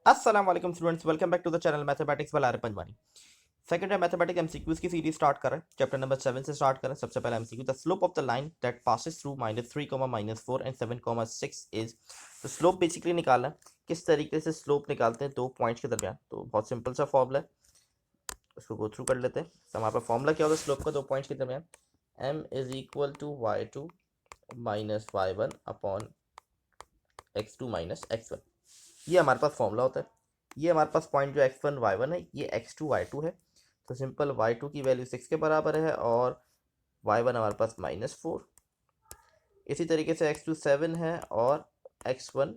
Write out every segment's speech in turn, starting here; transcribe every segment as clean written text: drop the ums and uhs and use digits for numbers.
अस्सलाम वालेकुम students, welcome back to the channel mathematics by R Panjwani. Second है mathematics MCQs की सीरीज स्टार्ट कर रहे हैं। चैप्टर नंबर 7 से स्टार्ट कर रहे हैं। सबसे पहला MCQ, the slope of the line that passes through -3, -4 and 7, 6 is. तो स्लोप बेसिकली निकालना है। किस तरीके से स्लोप निकालते हैं दो पॉइंट्स के दरमियान, तो बहुत सिंपल सा फॉर्मूला है, उसको गो थ्रू कर लेते हैं। तो हमारे पास फॉर्मूला क्या होता है स्लोप का दो पॉइंट्स के दरमियान, m is equal to y2 minus y1 upon x2 minus x1। ये हमारे पास फॉर्मूला होता है। ये हमारे पास पॉइंट जो x1 y1 है, ये x2 y2 है। तो सिंपल y2 की वैल्यू 6 के बराबर है और y1 हमारे पास -4। इसी तरीके से x2 7 है और x1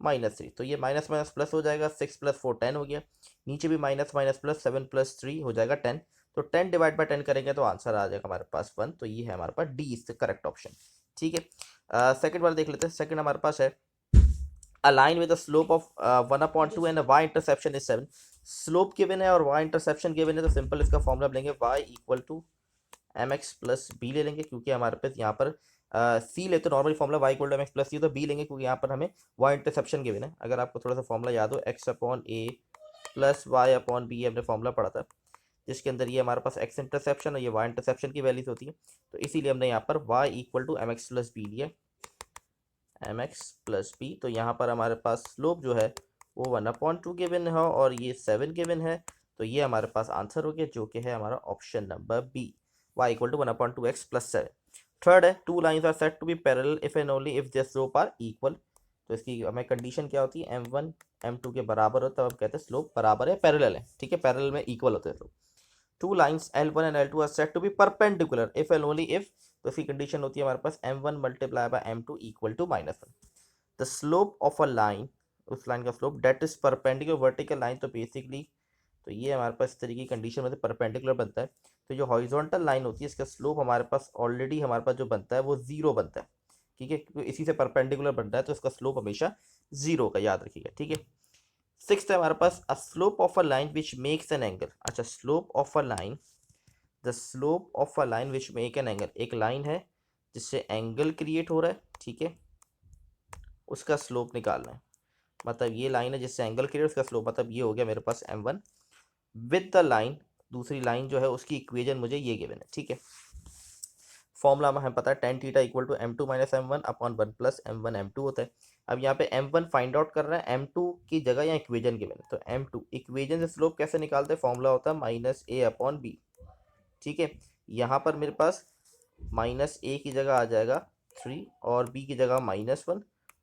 -3। तो ये माइनस माइनस प्लस हो जाएगा, 6 + 4 10 हो गया। नीचे भी माइनस माइनस प्लस, 7 + 3 हो जाएगा 10। तो 10 डिवाइड बाय 10 करेंगे तो आंसर आ जाएगा हमारे पास 1। तो ये है हमारे पास D is the correct option. ठीक है, सेकंड वाला देख लेते हैं। सेकंड हमारे पास है a line with a slope of 1/2 and a y interception is 7। Slope given है और y इंटरसेप्शन गिवन है, तो सिंपल इसका फॉर्मूला लेंगे y equal to mx plus b ले लेंगे, क्योंकि हमारे पास यहाँ पर c ले तो normal formula y equal to mx plus c, तो b लेंगे क्योंकि यहाँ पर हमें y इंटरसेप्शन गिवन है। अगर आपको थोड़ा सा फॉर्मूला याद हो, x upon a plus Y upon B हमने फॉर्मूला पढ़ा था, जिसके अंदर ये हमारे पास x इंटरसेप्शन और ये y इंटरसेप्शन की वैल्यूज होती है। तो इसीलिए हमने यहाँ पर y equal to mx plus b लिया, mx प्लस बी। तो यहाँ पर हमारे पास स्लोप जो है वो 1/2 गिवन है और ये 7 गिवन है। तो ये हमारे पास आंसर हो गया, जो कि है हमारा option number B, y equal to 1/2x plus 7। Third है, two lines are set to be parallel if and only if their slope are equal. तो इसकी हमें कंडीशन क्या होती है, m1 m2 के बराबर हो तब हम कहते हैं स्लोप बराबर है, पैरेलल है। ठीक है, पैरेलल में इक्वल होते हैं slope. Two lines L1 and L2 are set to be perpendicular if and only if. तो इसकी कंडीशन होती है हमारे पास m1 multiply by m2 equal to -1। The slope of a line, उस लाइन का slope that is perpendicular vertical line. तो basically तो ये हमारे पास इस तरीके की कंडीशन में परपेंडिकुलर बनता है। तो जो हॉरिजॉन्टल लाइन होती है इसका स्लोप हमारे पास ऑलरेडी हमारे पास जो बनता है वो 0 बनता है। ठीक है, क्योंकि इसी से परपेंडिकुलर बनता है, तो इसका स्लोप हमेशा 0 का, याद रखिएगा। ठीक है, सिक्स्थ है हमारे पास, a slope of a line which makes an angle. अच्छा, slope of a line, the slope of a line which make an angle, एक लाइन है जिससे एंगल क्रिएट हो रहा है। ठीक है, उसका स्लोप निकालना है। मतलब ये लाइन है जिससे एंगल क्रिएट, उसका स्लोप, मतलब ये हो गया मेरे पास m1 विद द लाइन, दूसरी लाइन जो है उसकी इक्वेशन मुझे ये गिवन है। ठीक है, फॉर्मूला हमें पता है tan theta equal to m2 minus m1 upon 1 plus m1 m2 होता है। अब यहाँ पे m1 फाइंड आउट कर रहे हैं, m2 की जगह यहाँ इक्वेशन गिवन है, तो m2 इक्वेशन से स्लोप कैसे निकालते हैं, फॉर्मूला होता है -a/b। ठीक है, यहाँ पर मेरे पास -a की जगह आ जाएगा 3 और b की जगह -1,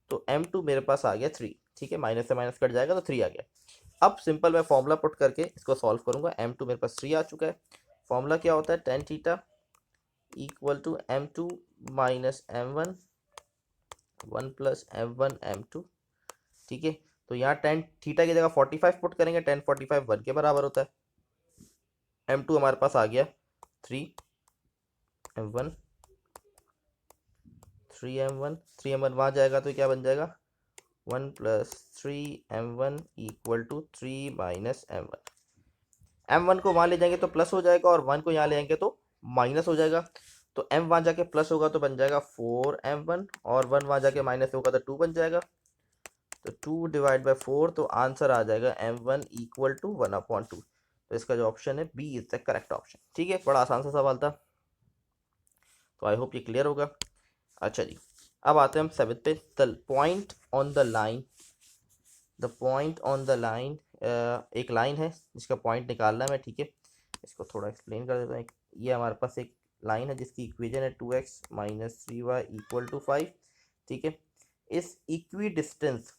तो m2 मेरे पास आ गया 3। ठीक है, माइनस से माइनस कट जाएगा तो 3 आ गया। अब सिंपल मैं फॉर्मूला पुट करके इसको सॉल्व करूंगा। m2 मेरे पास 3 आ चुका है। फॉर्मूला क्या होता है, tan theta equal to m2 minus m1 1 plus m1 m2। ठीक है, तो यहाँ tan थीटा की जगह 45 पुट करेंगे, tan 45 1 के बराबर होता है। m2 हमारे पास आ गया 3 m1, 3m1 वहाँ जाएगा तो क्या बन जाएगा, 1 plus 3m1 equal to 3 minus m1 को वहाँ ले जाएंगे तो प्लस हो जाएगा और 1 को यहाँ ले जाएंगे तो माइनस हो जाएगा। तो m वहाँ जाके प्लस होगा तो बन जाएगा 4m1 और 1 वहाँ जाके माइनस होगा तो 2 बन जाएगा। तो 2 डिवाइड बाई 4, तो आंसर आ जाएगा m1 इक्वल टू 1/2। तो इसका जो ऑप्शन है B is the correct option. ठीक है, बड़ा आसान सा सवाल था, तो आई होप ये क्लियर होगा। अच्छा जी, अब आते हैं हम 7 पे। The point on the line, the point on the line, एक लाइन है जिसका पॉइंट निकालना है मैं। ठीक है, इसको थोड़ा एक्सप्लेन कर देता हूँ। ये हमारे पास एक लाइन है जिसकी इक्वेशन है 2x minus 3y equal to 5। ठीक है, इस इक्वी डिस्टेंस,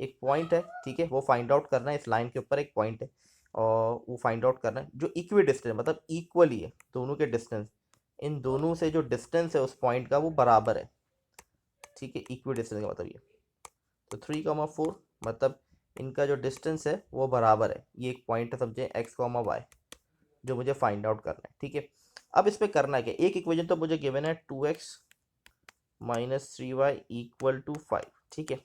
एक पॉइंट है। ठीक है, वो फाइंड आउट करना है, इस लाइन के ऊपर एक पॉइंट है और वो फाइंड आउट करना है जो इक्वी डिस्टेंस, मतलब इक्वली है दोनों के डिस्टेंस, इन दोनों से जो डिस्टेंस है उस पॉइंट का वो बराबर है। ठीक है, इक्वी डिस्टेंस का मतलब ये, तो 3,4 मतलब इनका जो डिस्टेंस है वो बराबर है। ये एक पॉइंट है, समझे, x, y जो मुझे फाइंड आउट करना है। ठीक है, अब इस पे करना है क्या, एक इक्वेशन तो मुझे गिवन है 2x minus 3y equal to 5। ठीक है,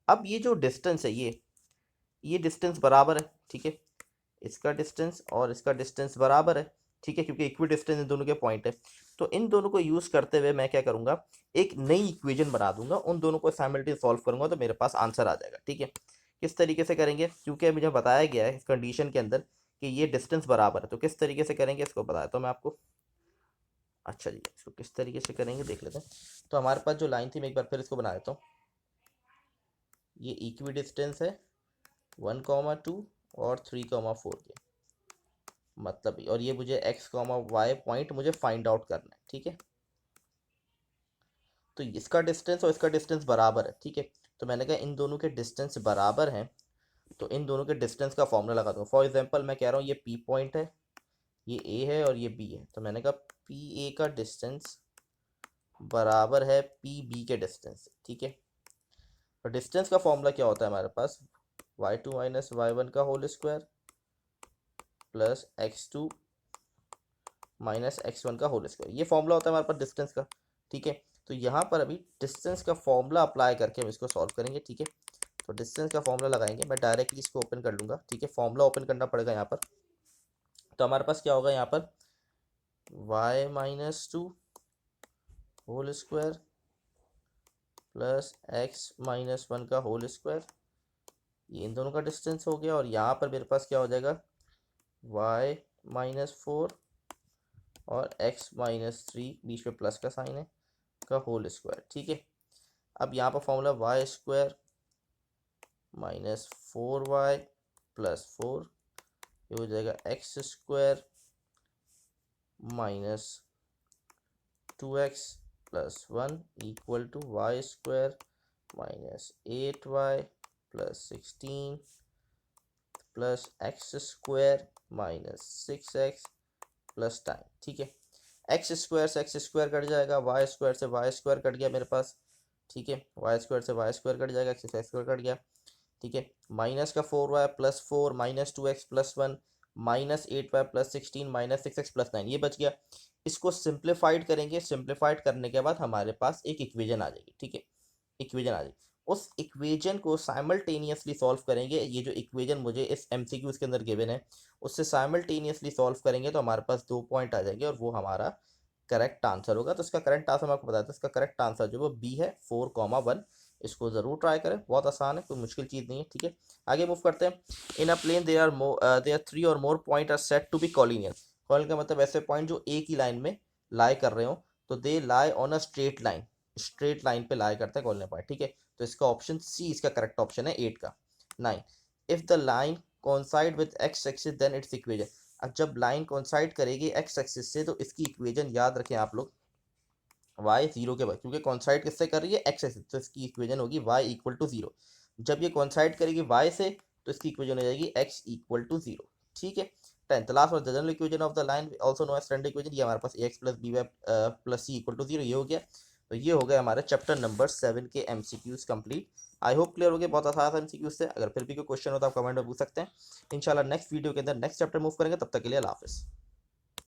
अब ये जो डिस्टेंस है ये डिस्टेंस बराबर है। ठीक है, इसका डिस्टेंस और इसका डिस्टेंस बराबर है। ठीक है, क्योंकि इक्वी डिस्टेंस इन दोनों के पॉइंट है। तो इन दोनों को यूज करते हुए मैं क्या करूंगा, एक नई इक्वेशन बना दूंगा, उन दोनों को साइमल्टेनियसली सॉल्व करूंगा तो मेरे पास आंसर आ जाएगा। ठीक है, किस तरीके से करेंगे, क्योंकि मुझे बताया गया है इस कंडीशन के अंदर कि ये डिस्टेंस बराबर है, तो किस तरीके से करेंगे इसको बताया तो मैं आपको। अच्छा जी, इसको किस तरीके से करेंगे देख लेते हैं। तो हमारे पास जो लाइन थी मैं एक बार फिर इसको बना देता हूँ। ये इक्वी डिस्टेंस है 1,2 और 3,4 के, मतलब और ये मुझे x, पॉइंट मुझे फाइंड आउट करना है, ठीक है। तो इसका डिस्टेंस और इसका डिस्टेंस बराबर है, ठीक है। तो मैंने कहा इन दोनों के डिस्टेंस बराबर हैं, तो इन दोनों के डिस्टेंस का फॉर्मूला लगा दूँ। फॉर एग्जांपल मैं कह रहा हूँ ये P पॉइंट है, ये A है और ये B है, तो मैंने कहा PA का डिस्टेंस बराबर है PB के डिस्टेंस, ठीक है। तो डिस्टेंस का फॉर्मूला क्या होता है हमारे पास, y2 माइनस y1 का whole square plus x2 minus x1 का होल स्क्वायर, ये फॉर्मूला होता है हमारे पास डिस्टेंस का, ठीक है। तो यहाँ पर अभी डिस्टेंस का फॉर्मूला अप्लाई करके हम इसको सॉल्व करेंगे, ठीक है। तो डिस्टेंस का फॉर्मूला लगाएंगे, मैं डायरेक्टली इसको ओपन कर लूँगा, ठीक है। फॉर्मूला ओपन करना पड़ेगा यहाँ पर। तो हमारे पास क्या होगा यहाँ पर, y minus 2 whole square plus x minus 1 का होल स्क्वायर, ये इन दोनों का डिस्टेंस हो गया। और यहाँ पर मेरे पास क्या हो जाएगा, y माइनस 4 और x माइनस 3, बीच में प्लस का साइन है, का होल स्क्वायर, ठीक है। अब यहाँ पर formula Y square minus 4y plus 4, ये हो जाएगा X square minus 2x plus 1 equal to Y square minus 8y plus 16 plus X square minus 6x plus 10, ठीक है। एक्स स्क्वायर से एक्स स्क्वायर कट जाएगा, वाई स्क्वायर से Y square cut गया मेरे पास, ठीक है। वाई स्क्वायर से वाई स्क्वायर कट जाएगा, एक्स स्क्वायर कट गया, ठीक है। माइनस का 4y plus 4 minus 2x plus 1 minus 8y plus 16 minus 6x plus 9, ये बच गया। इसको सिंप्लीफाइड करेंगे, सिंप्लीफाइड करने के बाद हमारे पास एक इक्वेशन आ जाएगी, ठीक है। इक्वेशन आ जाएगी, उस इक्वेशन को साइमल्टेनियसली सॉल्व करेंगे। ये जो इक्वेशन मुझे इस MCQ के अंदर गिवन है उससे साइमल्टेनियसली सॉल्व करेंगे तो हमारे पास 2 पॉइंट आ जाएंगे और वो हमारा करेक्ट आंसर होगा। तो इसका करेक्ट आंसर मैं आपको बताता हूँ, इसका करेक्ट आंसर जो वो B है 4,1। इसको ज़रूर ट्राई करें, बहुत आसान है, कोई मुश्किल चीज़ नहीं है, ठीक है। आगे मूव करते हैं। In a plane there are 3 or more point are set to be collinear. Collinear का मतलब ऐसे पॉइंट जो एक ही लाइन में लाई कर रहे हो, तो they lie on a straight line, straight line पे लाई करता है कॉलिनियर पॉइंट, ठीक है। तो इसका ऑप्शन सी इसका करेक्ट ऑप्शन है 8 का। 9, if the line coincide with X axis then it's equation. अब जब लाइन कोइंसाइड करेगी एक्स एक्सिस से तो इसकी इक्वेशन याद रखें आप लोग, y 0 के बाद, क्योंकि कॉन्साइड किससे कर रही है एक्स एक्सिस, तो इसकी इक्वेशन होगी y इक्वल टू 0। जब ये कॉन्साइड करेगी y से तो इसकी इक्वेशन हो जाएगी x इक्वल टू 0, ठीक है। 10th लास्ट और general equation of the line also known as standard equation, ये हमारे पास ax plus by plus c equal to 0, ये हो गया। तो ये हो गया हमारे चैप्टर नंबर 7 के MCQs complete. I hope clear हो गया, बहुत आसान था MCQs से। अगर फिर भी कोई क्वेश्चन हो तो आप कमेंट में पूछ सकते हैं। इंशाल्लाह नेक्स्ट वीडियो के अंदर नेक्स्ट चैप्टर मूव करेंगे, तब तक के लिए अल्लाह हाफिज़।